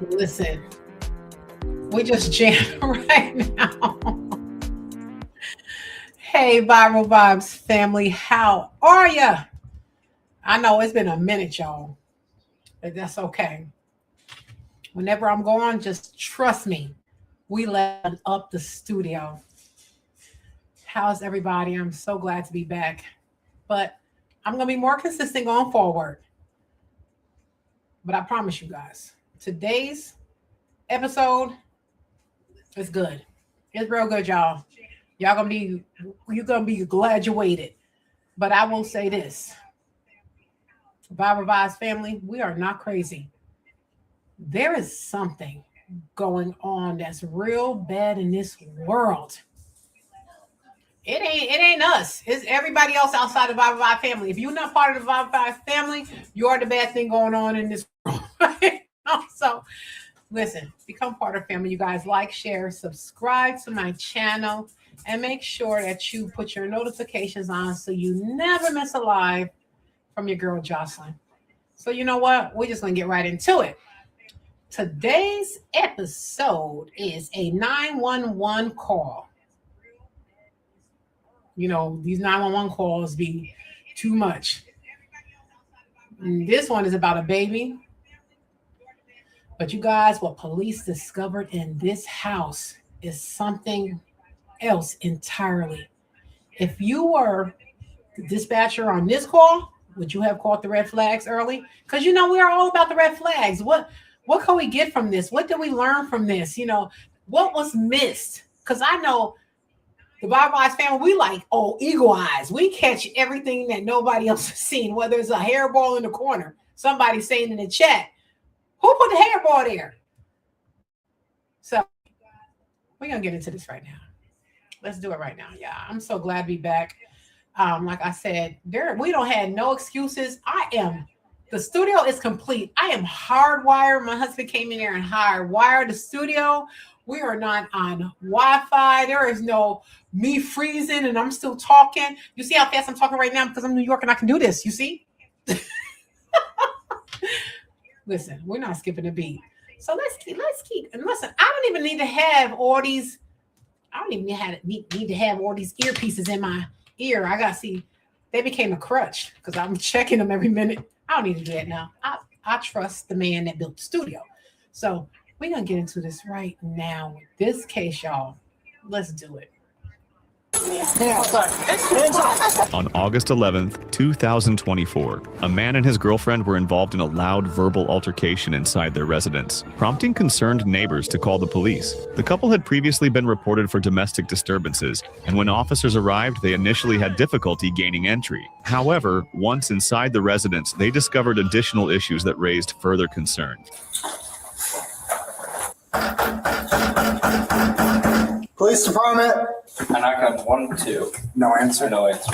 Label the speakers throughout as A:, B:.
A: Listen, we just jam right now. Hey, Viral Vibes family, how are ya? I know it's been a minute, y'all, but that's okay. Whenever I'm going, just trust me. We let up the studio. How's everybody? I'm so glad to be back. But I'm going to be more consistent going forward. But I promise you guys, today's episode is good. It's real good, y'all. You're gonna be glad you waited. But I will say this. Viral Vibes family, we are not crazy. There is something going on that's real bad in this world. It ain't us. It's everybody else outside the Viral Vibe family. If you're not part of the Viral Vibe family, you are the bad thing going on in this world. So listen, become part of family. You guys like, share, subscribe to my channel, and make sure that you put your notifications on so you never miss a live from your girl Jocelyn. So you know what? We're just gonna get right into it. Today's episode is a 911 call. You know, these 911 calls be too much. And this one is about a baby. But you guys, what police discovered in this house is something else entirely. If you were the dispatcher on this call, would you have caught the red flags early? Because you know we are all about the red flags. What can we get from this? What did we learn from this? You know, what was missed? Because I know the Vibe Eyes family, we like, eagle eyes. We catch everything that nobody else has seen, whether it's a hairball in the corner, somebody saying in the chat, who put the hairball there? So we're going to get into this right now. Let's do it right now. Yeah, I'm so glad to be back. Like I said, we don't have no excuses. The studio is complete. I am hardwired. My husband came in there and hardwired the studio. We are not on Wi-Fi. There is no me freezing and I'm still talking. You see how fast I'm talking right now because I'm New York and I can do this. You see? Listen, we're not skipping a beat. So let's keep. And listen, I don't even need to have all these. I don't even need to have all these earpieces in my ear. They became a crutch because I'm checking them every minute. I don't need to do that now. I trust the man that built the studio. So we're gonna get into this right now with this case, y'all. Let's do it.
B: On August 11th, 2024, a man and his girlfriend were involved in a loud verbal altercation inside their residence, prompting concerned neighbors to call the police. The couple had previously been reported for domestic disturbances, and when officers arrived, they initially had difficulty gaining entry. However, once inside the residence, they discovered additional issues that raised further concern.
C: Police department.
D: I knock on 1, 2.
C: No answer.
D: No answer.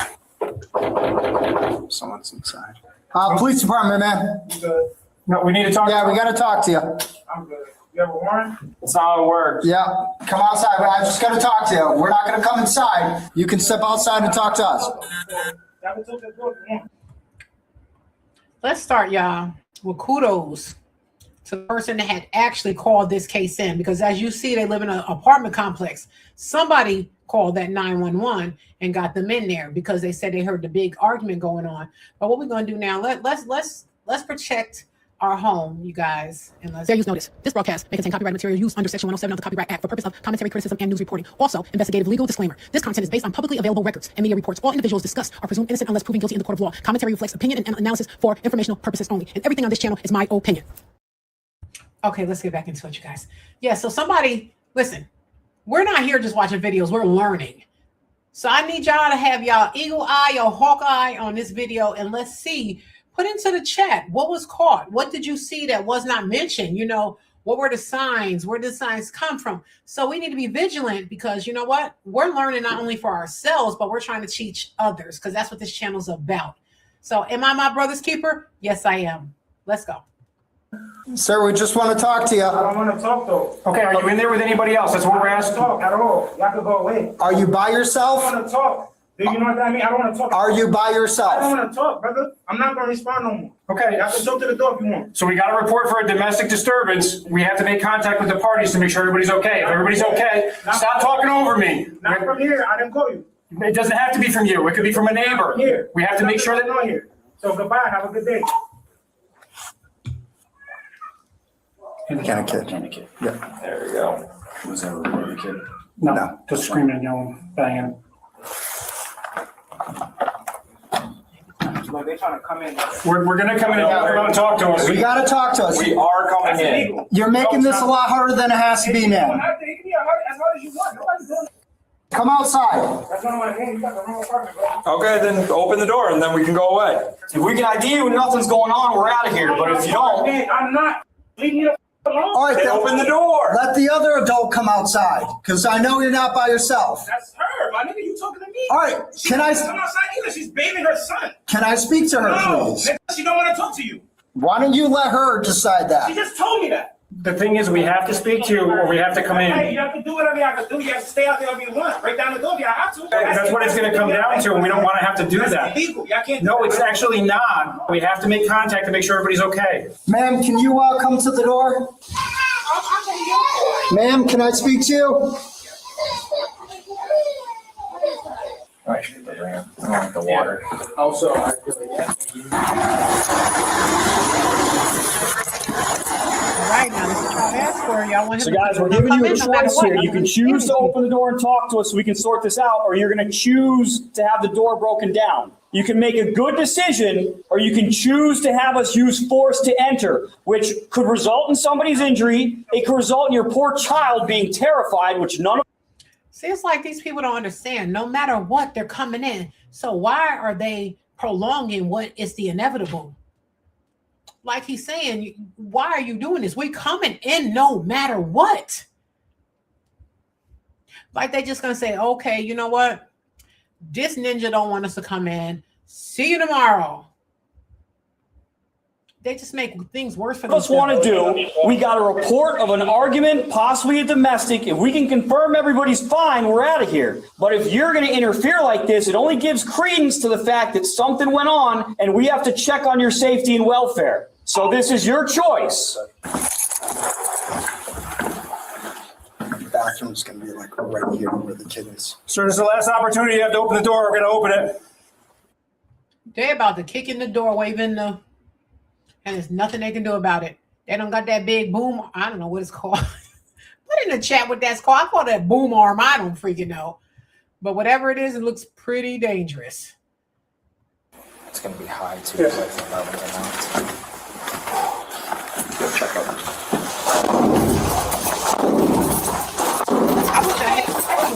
C: Someone's inside. Police department, man.
E: You good? No, we need to talk.
C: Yeah, we got to talk to you.
E: I'm good. You have a warrant? That's how it works.
C: Yeah, come outside. I just got to talk to you. We're not going to come inside. You can step outside and talk to us.
A: Let's start, y'all, with kudos to the person that had actually called this case in, because as you see, they live in an apartment complex. Somebody called that 911 and got them in there because they said they heard the big argument going on. But what we're going to do now, let's protect our home, you guys. And fair use notice. This broadcast may contain copyrighted material used under Section 107 of the Copyright Act for purpose of commentary, criticism, and news reporting. Also, investigative legal disclaimer. This content is based on publicly available records and media reports. All individuals discussed are presumed innocent unless proven guilty in the court of law. Commentary reflects opinion and analysis for informational purposes only. And everything on this channel is my opinion. Okay, let's get back into it, you guys. Yeah, so listen, we're not here just watching videos. We're learning. So I need y'all to have y'all eagle eye, your hawk eye on this video, and let's see. Put into the chat what was caught. What did you see that was not mentioned? You know, what were the signs? Where did the signs come from? So we need to be vigilant because you know what? We're learning not only for ourselves, but we're trying to teach others because that's what this channel is about. So am I my brother's keeper? Yes, I am. Let's go.
C: Sir, we just want to talk to you.
E: I don't want to talk though. Okay, are you in there with anybody else? That's what we're asking. Talk at all. Y'all can go away.
C: Are you by yourself?
E: I want to talk. Do you know what I mean? I don't want to talk.
C: Are you by
E: I don't
C: yourself?
E: want to talk, brother. I'm not going to respond no more. Okay, I can go to the door if you want. So we got a report for a domestic disturbance. We have to make contact with the parties to make sure everybody's okay. If everybody's okay, stop talking over me. Not from here. I didn't call you. It doesn't have to be from you. It could be from a neighbor. Here. We have to make sure that
F: not here.
E: So goodbye. Have a good day.
C: Can a kid?
D: Yeah. There we go.
F: Was that a kid?
E: No, just screaming and yelling, banging.
F: Like they trying to come in.
E: We're gonna come in and talk to us.
C: You gotta talk to us.
D: We are coming in.
C: You're making this a lot harder than it has to be, man.
E: As hard as you want. Nobody's doing it.
C: Come outside.
E: That's not my name. You got the wrong apartment, bro.
D: Okay, then open the door and then we can go away.
F: If we can ID you and nothing's going on, we're out of here. But if you don't,
E: I'm not. Leave me alone.
C: All right,
D: Then
C: then
D: open the door.
C: let the other adult come outside, because I know you're not by yourself.
E: That's her. My nigga, you talking to me?
C: All right,
E: Come outside either. She's bathing her son.
C: can I speak to her,
E: No,
C: please?
E: nigga, she don't want to talk to you.
C: Why don't you let her decide
E: She
C: that?
E: just told me that. The thing is, we have to speak to you or we have to come Hey, in. you have to do whatever you have to do. You have to stay out there if you want. Break down the door if you have to. That's what it's going to come down to, and we don't want to have to do That's that. illegal. Y'all can't. No, it's actually not. We have to make contact to make sure everybody's okay.
C: Ma'am, can you come to the door? Ma'am, can I speak to you?
D: I want the water.
E: Also,
A: Right now, this is what I asked for. Y'all want him
G: So
A: to
G: guys, we're
A: come
G: giving you a
A: in no matter
G: choice
A: what.
G: here. You can choose to open the door and talk to us so we can sort this out, or you're going to choose to have the door broken down. You can make a good decision, or you can choose to have us use force to enter, which could result in somebody's injury. It could result in your poor child being terrified, which none of
A: See, it's like these people don't understand. No matter what, they're coming in. So why are they prolonging what is the inevitable? Like he's saying, why are you doing this? We're coming in no matter what. Like they're just gonna say, okay, you know what? This ninja don't want us to come in. See you tomorrow. They just make things worse for
G: us want to do. We got a report of an argument, possibly a domestic. If we can confirm everybody's fine, we're out of here. But if you're going to interfere like this, it only gives credence to the fact that something went on and we have to check on your safety and welfare. So this is your choice.
C: The bathroom's gonna be like right here where the kid is.
E: sir, this is the last opportunity you have to open the door. We're going to open it.
A: They're about to kick in the door, waving the, and there's nothing they can do about it. They don't got that big boom. I don't know what it's called. Put in the chat what that's called. I call that boom arm. I don't freaking know. But whatever it is, it looks pretty dangerous.
D: It's going to be high too.
E: Yeah.
D: So I think that would come out. Go check out.
A: I wish I had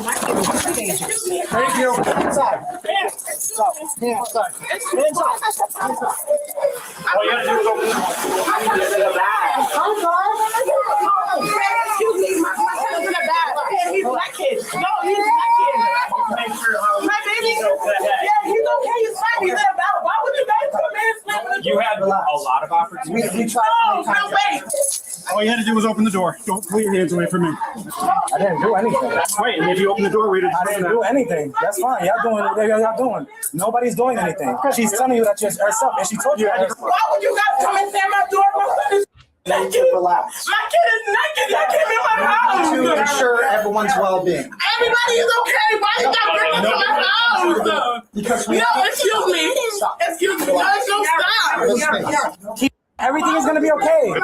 A: my kid was pretty dangerous.
C: Thank you. Inside. Hands up. Hands up. Hands up.
E: All you got to do is open the door.
H: Excuse me, my son's in the bag. Yeah, he's black kid. No, he's black kid.
E: Make sure
H: My baby. Yeah, he's okay. He's fine. He's in a battle. Why would you guys come in?
E: You had a lot of opportunities.
C: We tried
H: No, no way.
E: All you had to do was open the door. Don't pull your hands away from me.
I: I didn't do anything.
E: Wait, and if you open the door, we didn't.
I: I didn't do anything. That's fine. Y'all doing what y'all doing. Nobody's doing anything. She's telling you that just herself, and she told you that herself.
H: Why would you guys come and stand my door? My son is naked.
C: Relax.
H: My kid is naked. Y'all came in my house.
C: To ensure everyone's well-being.
H: Everybody is okay. Why you got bring us to my house?
C: Because we
H: No, excuse me. Excuse me. No, stop.
I: Everything is gonna be okay.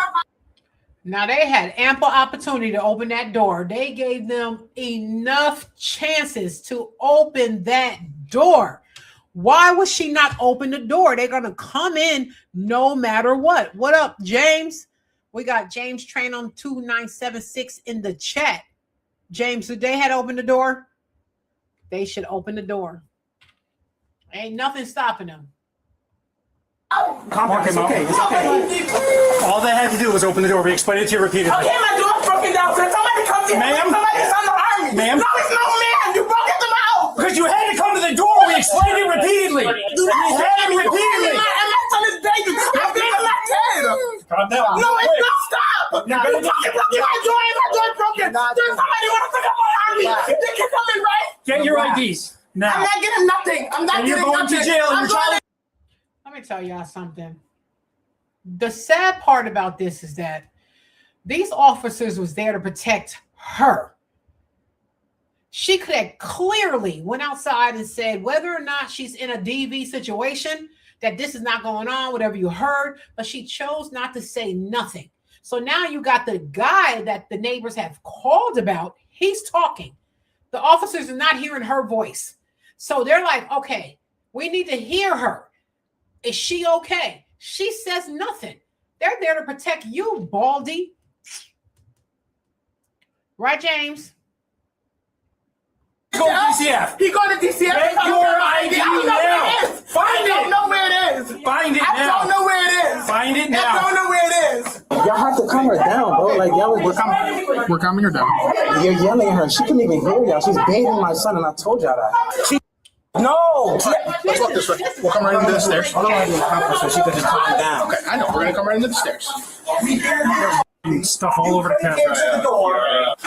A: Now they had ample opportunity to open that door. They gave them enough chances to open that door. Why would she not open the door? They're gonna come in no matter what. What up, James? We got James Train on 2976 in the chat. James, did they had opened the door? They should open the door. Ain't nothing stopping them.
E: Calm down, it's okay. It's okay. All they had to do was open the door. We explained it to you repeatedly.
H: Okay, my door's broken down. So somebody come to me.
E: Ma'am?
H: Somebody's on the army.
E: Ma'am?
H: No, it's no man. You broke into my house.
E: Because you had to come to the door. We explained it repeatedly.
H: Do not
E: You
H: say
E: had it
H: me.
E: repeatedly.
H: And my son is dangerous. I'm being my kid.
E: Calm down.
H: No, it's
E: Wait.
H: not. Stop.
C: No,
H: You broke into my door and my door's broken.
C: Not-
H: There's somebody want to pick up my army.
C: Not-
H: They can come in, right?
E: Get your IDs.
D: Now.
H: I'm not getting nothing. I'm not
D: And you're
H: getting
D: going
H: nothing.
D: to jail.
H: I'm
D: You're trying
A: Let me tell y'all something. The sad part about this is that these officers was there to protect her. She could have clearly went outside and said whether or not she's in a DV situation, that this is not going on, whatever you heard, but she chose not to say nothing. So now you got the guy that the neighbors have called about. He's talking. The officers are not hearing her voice. So they're like, okay, we need to hear her. Is she okay? She says nothing. They're there to protect you, Baldy. Right, James?
D: Go to DCF.
H: He going to DCF.
D: Get your ID now. Find
H: I don't
D: it.
H: know where it is.
D: Find it
H: I
D: now.
H: don't know where it is.
D: Find it
H: I
D: now.
H: don't know where it is.
I: Y'all have to calm her down, bro. Like, y'all,
C: We're calming her down.
I: you're yelling at her. She couldn't even hear y'all. She's bathing my son, and I told y'all that. No!
C: Let's walk this way. We'll come right into the stairs.
I: I don't want to be uncomfortable, so she could just calm down.
C: Okay, I know. We're gonna come right into the stairs.
D: Stuff all over the
H: Came to the door.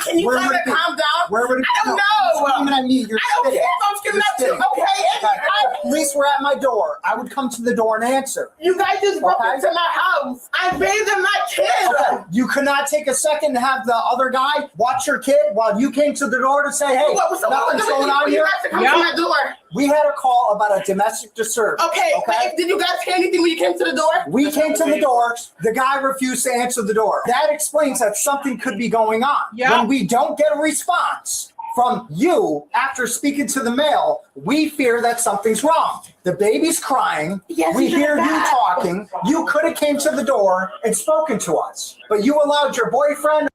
H: Can you tell her to calm down?
C: Where would it
H: I don't
C: go?
H: know.
C: Screaming at me, you're
H: I don't care if I'm screaming at you. Okay.
C: Police were at my door. I would come to the door and answer.
H: You guys just broke
C: Okay.
H: into my house. I bathed my kid.
C: Okay. You could not take a second to have the other guy watch your kid while you came to the door to say, hey,
H: What's
C: nothing's going on
H: You
C: here.
H: guys to come to my door.
C: We had a call about a domestic disturbance.
H: Okay. But did you guys hear anything when you came to the door?
C: We came to the door. The guy refused to answer the door. That explains that something could be going on.
A: Yeah.
C: When we don't get a response from you after speaking to the male, we fear that something's wrong. The baby's crying.
H: Yes,
C: we
H: you did
C: hear you
H: that.
C: talking. You could have came to the door and spoken to us, but you allowed your boyfriend.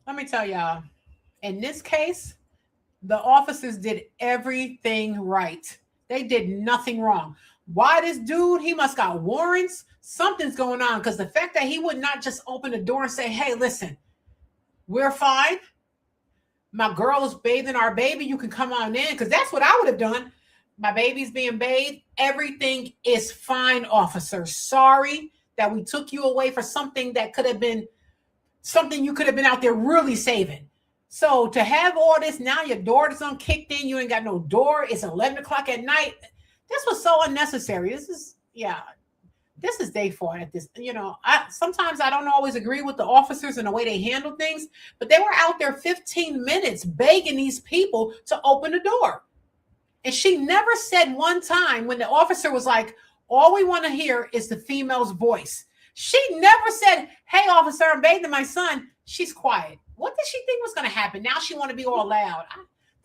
A: Let me tell y'all, in this case, the officers did everything right. They did nothing wrong. Why this dude, he must got warrants. Something's going on, because the fact that he would not just open the door and say, hey, listen, we're fine. My girl is bathing our baby. You can come on in, because that's what I would have done. My baby's being bathed. Everything is fine, officer. Sorry that we took you away for something that could have been something you could have been out there really saving. So to have all this, now your door is unkicked in, you ain't got no door, it's 11 o'clock at night. This was so unnecessary. This is day 4 at this. Sometimes I don't always agree with the officers and the way they handle things, but they were out there 15 minutes begging these people to open the door. And she never said one time when the officer was like, all we want to hear is the female's voice. She never said, hey, officer, I'm bathing my son. She's quiet. What did she think was going to happen? Now she want to be all loud.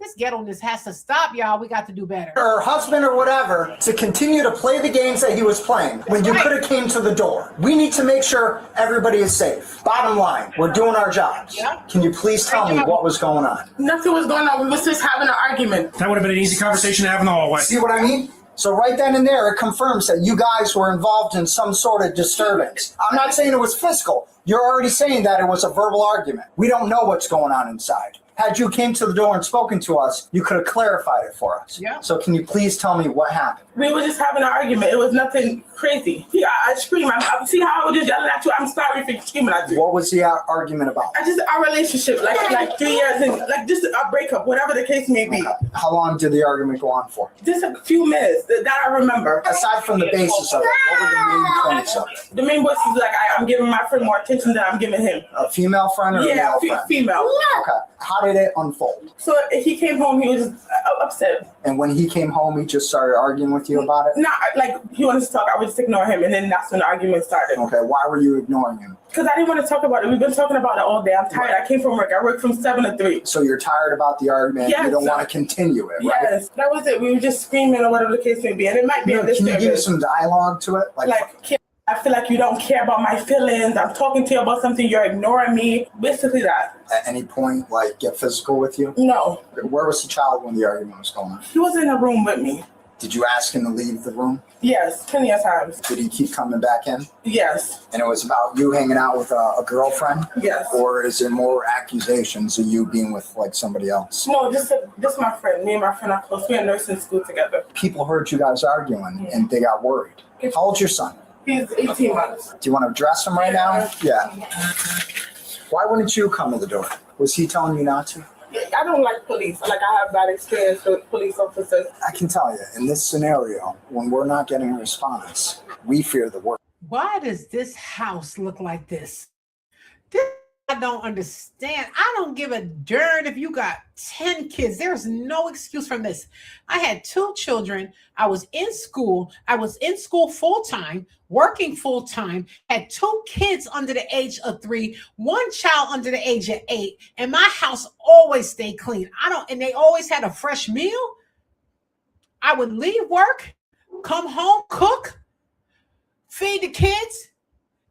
A: This ghetto-ness has to stop, y'all. We got to do better.
C: Her husband or whatever to continue to play the games that he was playing when you could have came to the door. We need to make sure everybody is safe. Bottom line, we're doing our jobs.
A: Yeah.
C: Can you please tell me what was going on?
H: Nothing was going on. We was just having an argument.
D: That would have been an easy conversation to have in the hallway.
C: See what I mean? So right then and there, it confirms that you guys were involved in some sort of disturbance. I'm not saying it was physical. You're already saying that it was a verbal argument. We don't know what's going on inside. Had you came to the door and spoken to us, you could have clarified it for us.
A: Yeah.
C: So can you please tell me what happened?
H: We were just having an argument. It was nothing crazy. I screamed. I see how I was just yelling at you. I'm sorry for screaming at you.
C: What was the argument about?
H: Our relationship, like 3 years and like just a breakup, whatever the case may be.
C: How long did the argument go on for?
H: Just a few minutes that I remember.
C: Aside from the basis of it, what were the main points of it?
H: The main voice is like I'm giving my friend more attention than I'm giving him.
C: A female friend or a male friend?
H: Female.
C: Okay. How did it unfold?
H: So he came home. He was just upset.
C: And when he came home, he just started arguing with you about it?
H: Not like he wanted to talk. I would just ignore him, and then that's when the argument started.
C: Okay. Why were you ignoring him?
H: Because I didn't want to talk about it. We've been talking about it all day. I'm tired. I came from work. I work from 7 to 3.
C: So you're tired about the argument.
H: Yes,
C: you don't
H: sir.
C: want to continue it, right?
H: Yes, that was it. We were just screaming or whatever the case may be, and it might be a
C: Can you give
H: disturbance.
C: some dialogue to it?
H: I feel like you don't care about my feelings. I'm talking to you about something. You're ignoring me. Basically that.
C: At any point, get physical with you?
H: No.
C: Where was the child when the argument was going on?
H: He was in a room with me.
C: Did you ask him to leave the room?
H: Yes, plenty of times.
C: Did he keep coming back in?
H: Yes.
C: And it was about you hanging out with a girlfriend?
H: Yes.
C: Or is it more accusations of you being with somebody else?
H: No, just my friend. Me and my friend are close. We're in nursing school together.
C: People heard you guys arguing and they got worried. How old's your son?
H: He's 18 months.
C: Do you want to address him right now? Yeah. Why wouldn't you come to the door? Was he telling you not to?
H: I don't like police. Like, I have bad experience with police officers.
C: I can tell you, in this scenario, when we're not getting a response, we fear the worst.
A: Why does this house look like this? I don't understand. I don't give a darn if you got 10 kids. There's no excuse from this. I had 2 children. I was in school. I was in school full-time, working full-time, had 2 kids under the age of 3, 1 child under the age of 8, and my house always stayed clean. And they always had a fresh meal. I would leave work, come home, cook, feed the kids,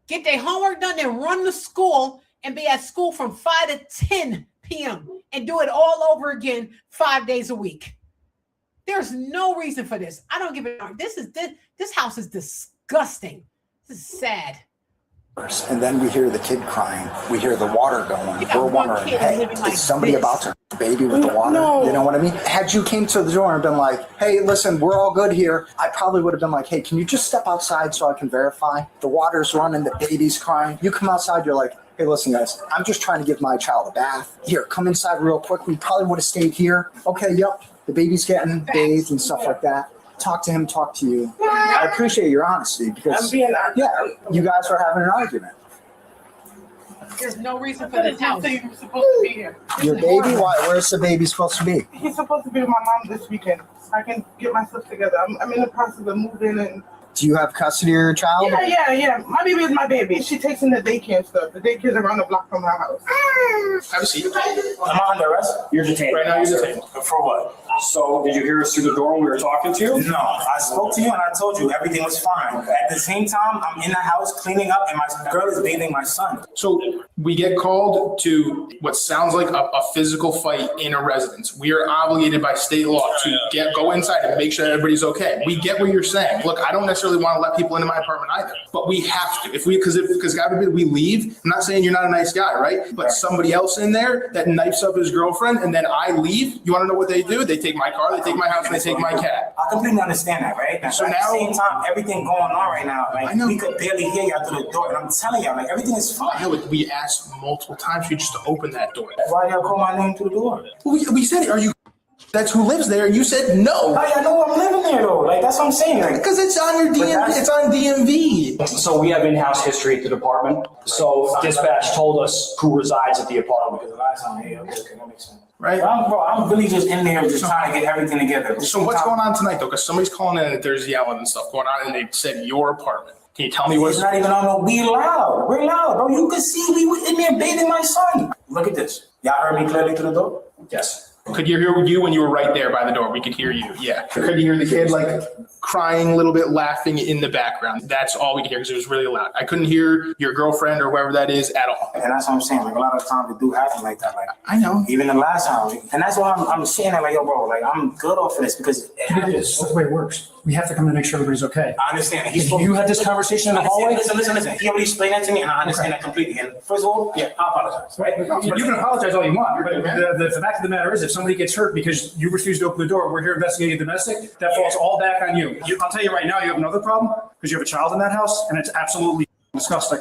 A: get their homework done, then run to school and be at school from 5 to 10 p.m. and do it all over again 5 days a week. There's no reason for this. I don't give a darn. This house is disgusting. This is sad.
C: And then we hear the kid crying. We hear the water going. We're wondering, hey, is somebody about to baby with the water?
H: No.
C: You know what I mean? Had you came to the door and been like, hey, listen, we're all good here, I probably would have been like, hey, can you just step outside so I can verify? The water's running, the baby's crying. You come outside, you're like, hey, listen, guys, I'm just trying to give my child a bath. Here, come inside real quick. We probably would have stayed here. Okay, yep. The baby's getting bathed and stuff like that. Talk to him, talk to you. I appreciate your honesty because, you guys are having an argument.
A: There's no reason for this house.
H: You're supposed to be here.
C: Your baby? Why? Where's the baby supposed to be?
H: He's supposed to be with my mom this weekend. I can get myself together. I'm in the process of moving and.
C: Do you have custody of your child?
H: Yeah. My baby is my baby. She takes in the daycare and stuff. The daycare's around the block from my house.
E: Have a seat.
F: Am I under arrest?
G: You're detained.
E: Right now, you're detained.
F: For what?
G: So did you hear us through the door when we were talking to you?
F: No, I spoke to you and I told you everything was fine. At the same time, I'm in the house cleaning up and my girl is bathing my son.
E: So we get called to what sounds like a physical fight in a residence. We are obligated by state law to go inside and make sure everybody's okay. We get what you're saying. Look, I don't necessarily want to let people into my apartment either, but we have to. Because God forbid we leave. I'm not saying you're not a nice guy, right? But somebody else in there that knifes up his girlfriend and then I leave. You want to know what they do? They take my car, they take my house, and they take my cat.
F: I completely understand that, right?
E: So
F: at
E: now,
F: the same time, everything going on right now, like
E: I know.
F: we could barely hear y'all through the door, and I'm telling y'all, like everything is fine.
E: I know we asked multiple times for you just to open that door.
F: Why y'all call my name through the door?
E: Well, we said, are you? That's who lives there. You said no.
F: I know I'm living there though. Like that's what I'm saying. Like,
E: because it's on your DMV. It's on DMV.
G: So we have in-house history at the department. So dispatch told us who resides at the apartment.
F: because the last time, okay, that makes sense.
E: Right.
F: I'm really just in there just trying to get everything together.
E: So what's going on tonight though? Because somebody's calling in that there's yelling and stuff going on, and they said your apartment. Can you tell me what's?
F: It's not even on no. We loud. We're loud, bro. You can see we were in there bathing my son. Look at this. Y'all heard me clearly through the door?
G: Yes.
E: Could you hear you when you were right there by the door? We could hear you. Yeah. Could you hear the kid like crying a little bit, laughing in the background? That's all we could hear because it was really loud. I couldn't hear your girlfriend or whoever that is at all.
F: And that's what I'm saying. Like a lot of times it do happen like that. Like
E: I know.
F: Even the last time. And that's why I'm saying that like, yo, bro, like I'm good off of this because
I: That's the way it works. We have to come in to make sure everybody's okay.
F: I understand.
I: You had this conversation in the hallway?
F: Listen. He already explained that to me and I understand that completely. And first of all, yeah, I apologize. Right?
I: You can apologize all you want, but the fact of the matter is if somebody gets hurt because you refuse to open the door, we're here investigating domestic, that falls all back on you. I'll tell you right now, you have another problem because you have a child in that house and it's absolutely disgusting.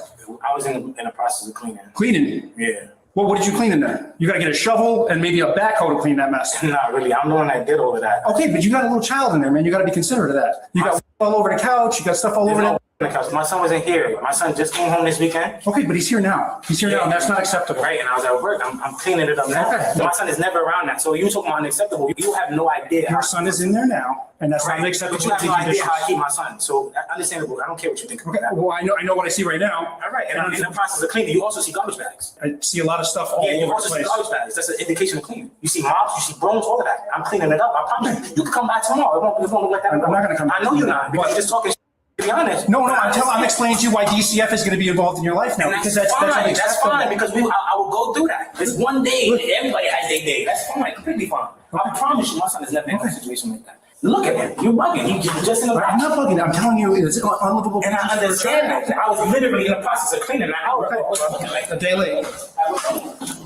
F: I was in the process of cleaning.
I: Cleaning?
F: Yeah.
I: Well, what did you clean in there? You got to get a shovel and maybe a backhoe to clean that mess.
F: Not really. I'm the one that did all of that.
I: Okay, but you got a little child in there, man. You got to be considerate of that. You got all over the couch. You got stuff all over the
F: couch. My son wasn't here. My son just came home this weekend.
I: Okay, but he's here now. He's here now, and that's not acceptable.
F: Right, and I was at work. I'm cleaning it up now.
I: Okay.
F: My son is never around that. So you talking about unacceptable. You have no idea.
I: Your son is in there now, and that's not acceptable.
F: But you have no idea how I keep my son. So understandable. I don't care what you think about that.
I: Well, I know what I see right now.
F: All right, and I'm in the process of cleaning. You also see garbage bags.
I: I see a lot of stuff all
F: Yeah, you
I: over
F: also
I: the
F: see
I: place.
F: garbage bags. That's an indication of cleaning. You see mops, you see brooms, all of that. I'm cleaning it up. I promise you. You can come back tomorrow. It won't look like that.
I: I'm not going to come back.
F: I know you're not. Because you're just talking. To be honest.
I: No, I'm explaining to you why DCF is going to be involved in your life now. Because that's
F: fine. That's fine because I will go through that. It's one day. Everybody has their day. That's fine. Completely fine. I promise you, my son has never been in a situation like that. Look at him. You're bugging. You're just in the.
I: I'm not bugging. I'm telling you, it's unlivable.
F: And I understand that. I was literally in the process of cleaning an hour ago. Like
I: a day late.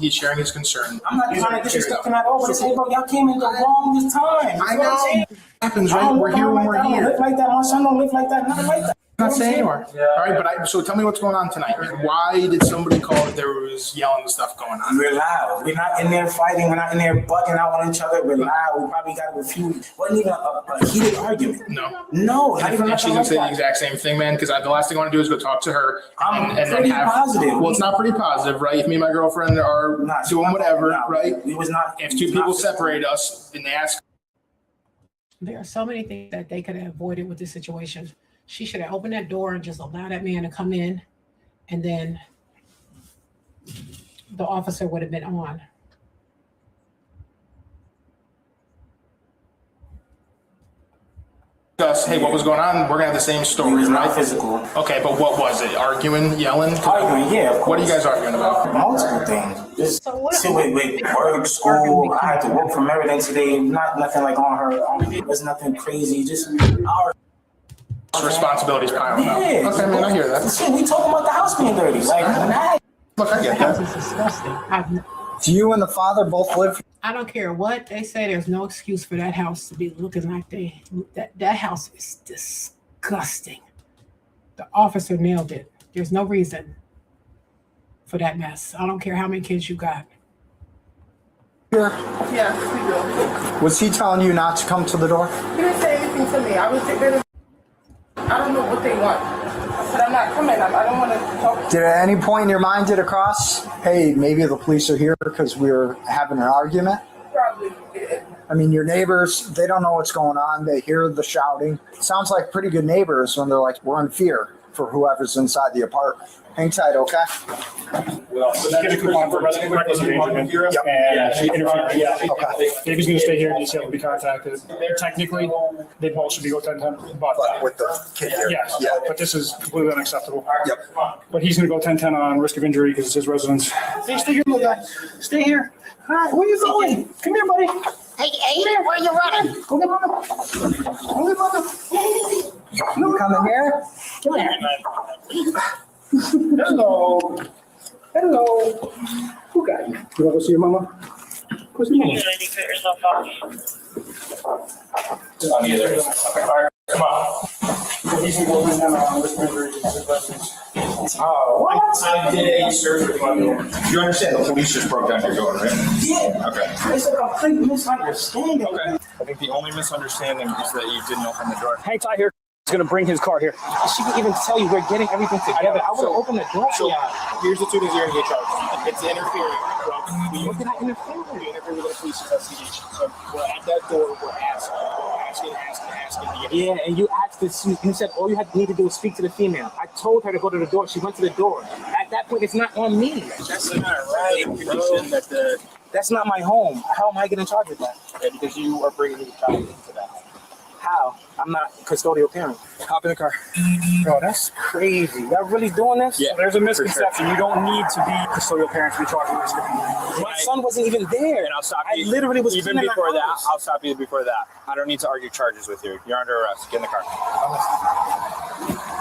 E: He's sharing his concern.
F: I'm not trying to disrespect him at all, but it's hey, bro, y'all came in the wrong time.
E: I know. It happens, right? We're here when we're here.
F: Live like that. My son don't live like that. Nothing like that.
J: Not saying you are. All right, but so tell me what's going on tonight. Why did somebody call that there was yelling and stuff going on?
F: We're loud. We're not in there fighting. We're not in there bugging out on each other. We're loud. We probably got a few. Wasn't even a heated argument.
J: No.
F: No, not even.
J: And she's gonna say the exact same thing, man. Because the last thing I want to do is go talk to her.
F: I'm pretty positive.
J: Well, it's not pretty positive, right? If me and my girlfriend are doing whatever, right?
F: It was not.
J: If two people separate us and they ask.
A: There are so many things that they could have avoided with this situation. She should have opened that door and just allowed that man to come in, and then the officer would have been on.
J: Us, hey, what was going on? We're gonna have the same story, right?
F: Not physical.
J: Okay, but what was it? Arguing, yelling?
F: Arguing, yeah. Of course.
J: What are you guys arguing about?
F: Multiple things. Just
A: So what-
F: sit with work, school. I had to work from everything today. Nothing like on her. It was nothing crazy. Just our
J: Responsibilities piling up.
F: Yeah.
J: Okay, man, I hear that.
F: Shit, we talking about the house being dirty. Like, nah.
J: Look, I get
A: That
J: that.
A: house is disgusting.
C: Do you and the father both live?
A: I don't care what they say. There's no excuse for that house to be looking like that house is disgusting. The officer nailed it. There's no reason for that mess. I don't care how many kids you got.
C: Here.
H: Yeah, we do.
C: Was he telling you not to come to the door?
H: He didn't say anything to me. I was there. I don't know what they want. I said, I'm not coming. I don't want to talk.
C: Did at any point in your mind get across, hey, maybe the police are here because we're having an argument?
H: Probably did.
C: I mean, your neighbors, they don't know what's going on. They hear the shouting. Sounds like pretty good neighbors when they're like, we're in fear for whoever's inside the apartment. Hang tight, okay?
I: Get a coupon for reckless endangerment. And she interfered. Yeah. Okay. Baby's gonna stay here. Detail will be contacted. Technically, they both should be go 10-10. But
C: With the kid here.
I: yes.
C: Yeah.
I: But this is completely unacceptable.
C: Yep.
I: But he's gonna go 10-10 on risk of injury because it's his residence. Hey, stay here, little guy. Stay here. All right, where you going? Come here, buddy.
C: Hey, where you running?
I: Go get mama. Go get mama.
C: You coming here?
I: Come here. Hello. Hello. Who got you? You want to go see your mama? Where's your mama? Come on. He's going to go in on risk of injury because his residence.
F: Oh, what?
J: I did a search with my door. You understand the police just broke down your door, right?
F: Yeah.
J: Okay.
F: It's a complete misunderstanding.
J: Okay. I think the only misunderstanding is that you didn't open the door.
G: Hang tight here. He's going to bring his car here.
F: She can even tell you we're getting everything together. I would have opened the door.
J: So here's the two things you're gonna get charged. It's interfering.
F: What did I interfere with?
J: You interfere with a police investigation. So we're at that door. We're asking to get.
F: Yeah, and you asked this. You said all you need to do is speak to the female. I told her to go to the door. She went to the door. At that point, it's not on me.
J: That's not right. Condition that
F: That's not my home. How am I getting charged with that?
J: because you are bringing the child into that.
F: How? I'm not a custodial parent.
J: Hop in the car.
F: Bro, that's crazy. Y'all really doing this?
J: Yeah.
G: There's a misconception. You don't need to be custodial parent to be charged with risk of injury.
F: My son wasn't even there.
J: And I'll stop
F: I
J: you.
F: literally was
J: Even
F: cleaning
J: before
F: the
J: that,
F: house.
J: I'll stop you before that. I don't need to argue charges with you. You're under arrest. Get in the car.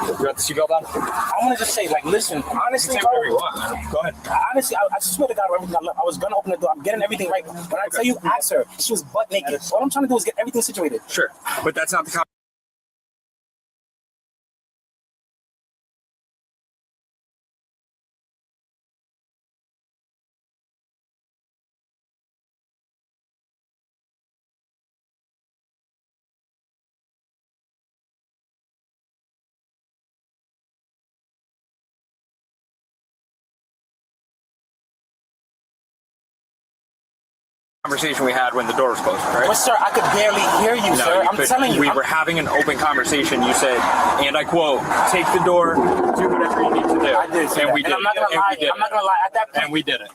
J: You got the seatbelt on?
F: I want to just say, like, listen, honestly,
J: Say whatever you want, man. Go ahead.
F: honestly, I swear to God, I was gonna open the door. I'm getting everything right. When I tell you, ask her. She was butt naked. All I'm trying to do is get everything situated.
J: Sure, but that's not the conversation we had when the door was closed, right?
F: But sir, I could barely hear you, sir. I'm telling you.
J: We were having an open conversation. You said, and I quote, take the door, do whatever you need to do.
F: I did say
J: and
F: that.
J: we did.
F: I'm not gonna lie. I'm not gonna lie. At that point,
J: And we did it.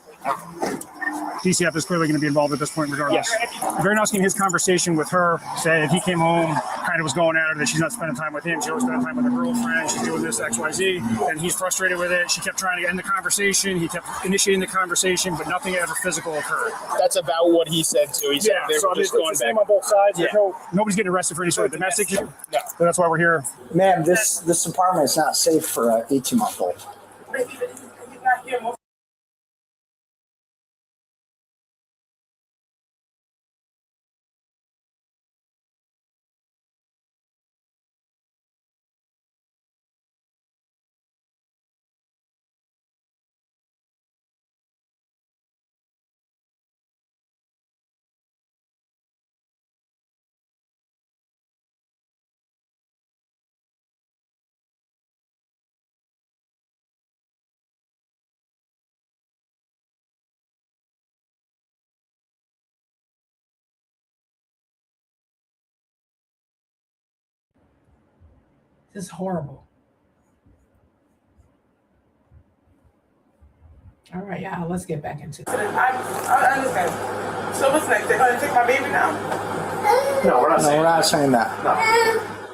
I: DCF is clearly going to be involved at this point regardless. Baranowski in his conversation with her said he came home, kind of was going at her, that she's not spending time with him. She always spending time with her girlfriend. She's doing this, X, Y, Z. And he's frustrated with it. She kept trying to end the conversation. He kept initiating the conversation, but nothing ever physical occurred.
J: That's about what he said too. He said they
I: so
J: were just
I: it's
J: going
I: the same
J: back.
I: on both sides.
J: Yeah.
I: Nobody's getting arrested for any sort of domestic.
J: No.
I: So that's why we're here.
C: Ma'am, this apartment is not safe for an 18-month-old.
H: He's not here most
A: This is horrible. All right, y'all, let's get back into it.
H: I understand. So what's next? They're going to take my baby now?
C: No, we're not saying that. No.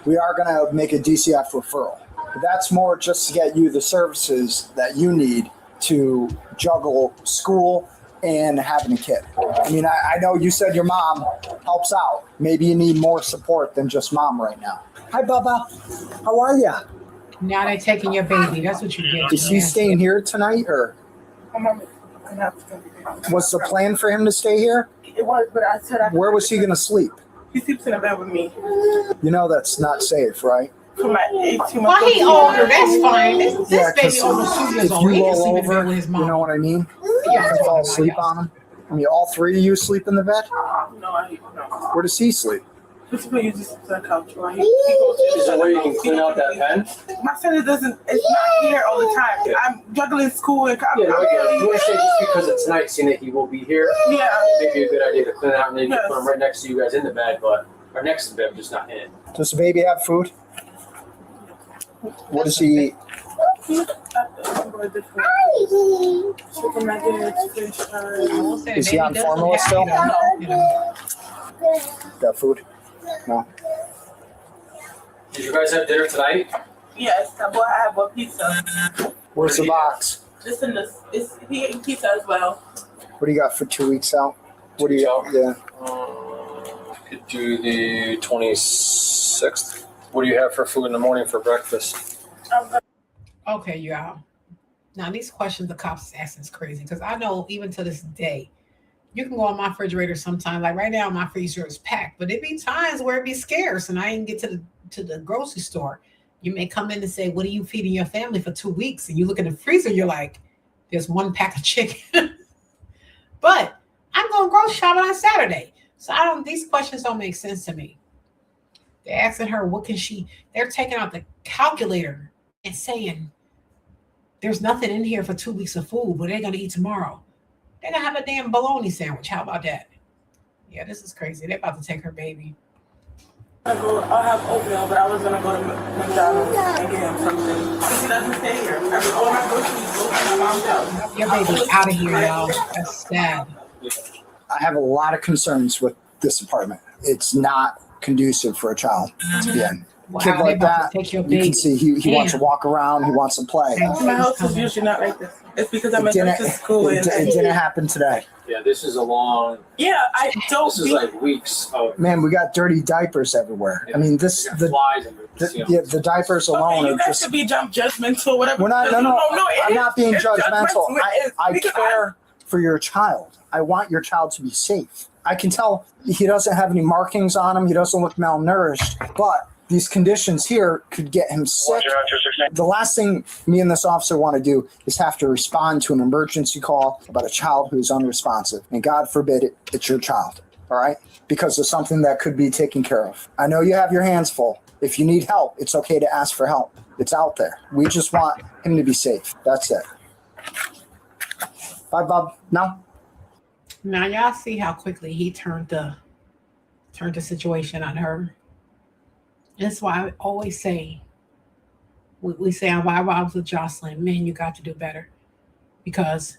C: We are going to make a DCF referral. But that's more just to get you the services that you need to juggle school and having a kid. I mean, I know you said your mom helps out. Maybe you need more support than just mom right now. Hi, Bubba. How are you?
A: Now they're taking your baby. That's what you get.
C: Is he staying here tonight, or was the plan for him to stay here?
H: It was, but I said
C: Where was he going to sleep?
H: he sleeps in a bed with me.
C: You know that's not safe, right?
H: For my 18 months.
A: Well, he older. That's fine. This
C: Yeah,
A: baby
C: 'cause
A: almost 2 years
C: if
A: old.
C: you
A: He can
C: roll
A: sleep in bed
C: over,
A: with his
C: you
A: mom.
C: know what I mean?
A: Yeah,
C: You fall asleep on him. I mean, all three of you sleep in the bed?
H: No, no.
C: Where does he sleep?
H: This is where you just sit on the couch. Right? He goes to
D: Is there a way you can clean out that pen?
H: my son it's not here all the time. I'm juggling school and
D: Yeah, no, yeah. You want to say just because it's night, seeing that he will be here,
H: yeah.
D: it may be a good idea to clean it out and then you
H: Yes.
D: can put him right next to you guys in the bed, or next to the bed, just not in it.
C: Does the baby have food? What does he eat? Is he on formula still? Got food? No.
D: Did you guys have dinner tonight?
H: Yes, I have a pizza.
C: Where's the box?
H: It's in this. He ate pizza as well.
C: What do you got for 2 weeks out? What do you got? Yeah.
K: Could do the 26th. What do you have for food in the morning for breakfast?
A: Okay, y'all. Now, these questions the cops is asking is crazy because I know even to this day, you can go on my refrigerator sometime. Like right now, my freezer is packed, but it be times where it be scarce and I didn't get to the grocery store. You may come in and say, what are you feeding your family for 2 weeks? And you look in the freezer, you're like, there's 1 pack of chicken. But I'm going grocery shopping on Saturday. So these questions don't make sense to me. They're asking her, they're taking out the calculator and saying, there's nothing in here for 2 weeks of food, but they're going to eat tomorrow. They're going to have a damn bologna sandwich. How about that? Yeah, this is crazy. They're about to take her baby.
H: I'll have oatmeal, but I was going to go to McDonald's and get him something. Because he doesn't stay here. All my groceries go to my mom's house.
A: Your baby's out of here, y'all. That's sad.
C: I have a lot of concerns with this apartment. It's not conducive for a child to be in.
A: Wow,
C: Kid like that,
A: take your
C: you
A: baby.
C: can see he wants to walk around, he wants to play.
H: My house is usually not like this. It's because I'm
C: It
H: in nursing school.
C: it didn't happen today.
D: Yeah, this is a long.
H: Yeah, I don't.
D: This is like weeks of.
C: Man, we got dirty diapers everywhere.
D: Yeah.
C: I mean,
D: flies and
C: the diapers alone
H: you
C: are
H: guys
C: just.
H: should be judgmental, whatever.
C: We're not. No. I'm not being
H: it's
C: judgmental.
H: It is,
C: I
H: because
C: care for your child. I want your child to be safe. I can tell he doesn't have any markings on him. He doesn't look malnourished, but these conditions here could get him sick. The last thing me and this officer want to do is have to respond to an emergency call about a child who's unresponsive. And God forbid it's your child, all right? Because of something that could be taken care of. I know you have your hands full. If you need help, it's okay to ask for help. It's out there. We just want him to be safe. That's it. Bye, Bob. No?
A: Now y'all see how quickly he turned the situation on her. That's why I always say, we say on Why Robs with Jocelyn, man, you got to do better. Because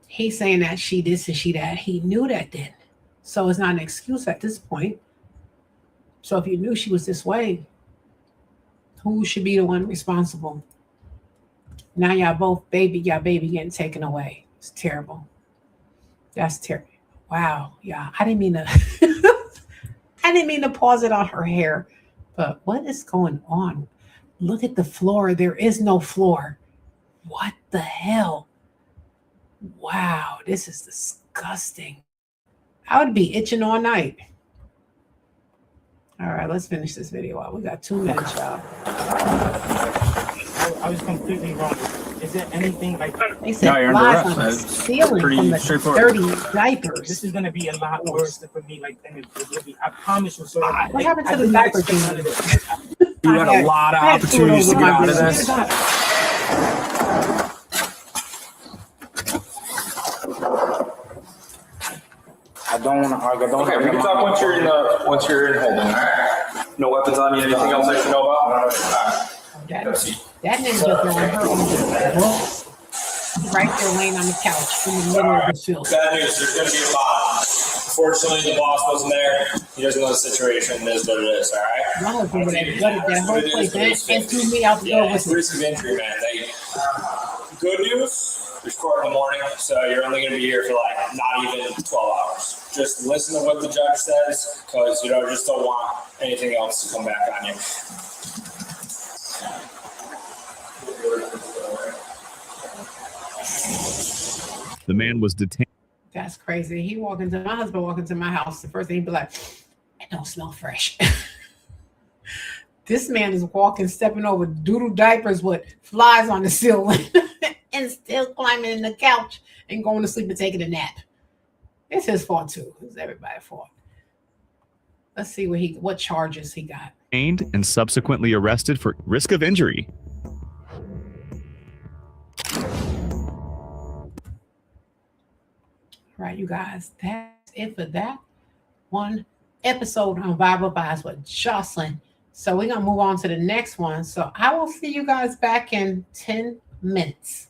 A: he's saying that she this and she that. He knew that then. So it's not an excuse at this point. So if you knew she was this way, who should be the one responsible? Now y'all baby getting taken away. It's terrible. That's terrible. Wow. Yeah. I didn't mean to pause it on her hair. But what is going on? Look at the floor. There is no floor. What the hell? Wow, this is disgusting. I would be itching all night. All right, let's finish this video out. We got 2 minutes, y'all.
F: I was completely wrong. Is there anything like
A: they said flies on the ceiling from the dirty diapers?
F: this is gonna be a lot worse for me, like than it would be. I promise you. So
A: What happened to the diaper thing?
F: You had a lot of opportunities to get out of this.
K: I don't want to argue. Okay, we can talk once you're in holding. All right. No weapons on you. Anything else I should know about?
A: That nigga just on her own books. Right there laying on the couch in the middle of the field.
F: Bad news, there's going to be a bot. Fortunately, the boss wasn't there. He doesn't know the situation. It is what it is, all right?
A: My husband would have gutted that whole place and threw me out the door with it.
F: Risk of injury, man. Good news, there's court in the morning, so you're only going to be here for like not even 12 hours. Just listen to what the judge says, because you just don't want anything else to come back on you.
B: The man was detained.
A: That's crazy. My husband walk into my house. The first thing he'd be like, it don't smell fresh. This man is stepping over doodle diapers with flies on the ceiling and still climbing in the couch and going to sleep and taking a nap. It's his fault too. It's everybody's fault. Let's see what charges he got.
B: And subsequently arrested for risk of injury.
A: Right, you guys, that's it for that one episode on Bible Vibes with Jocelyn. So we're going to move on to the next one. So I will see you guys back in 10 minutes.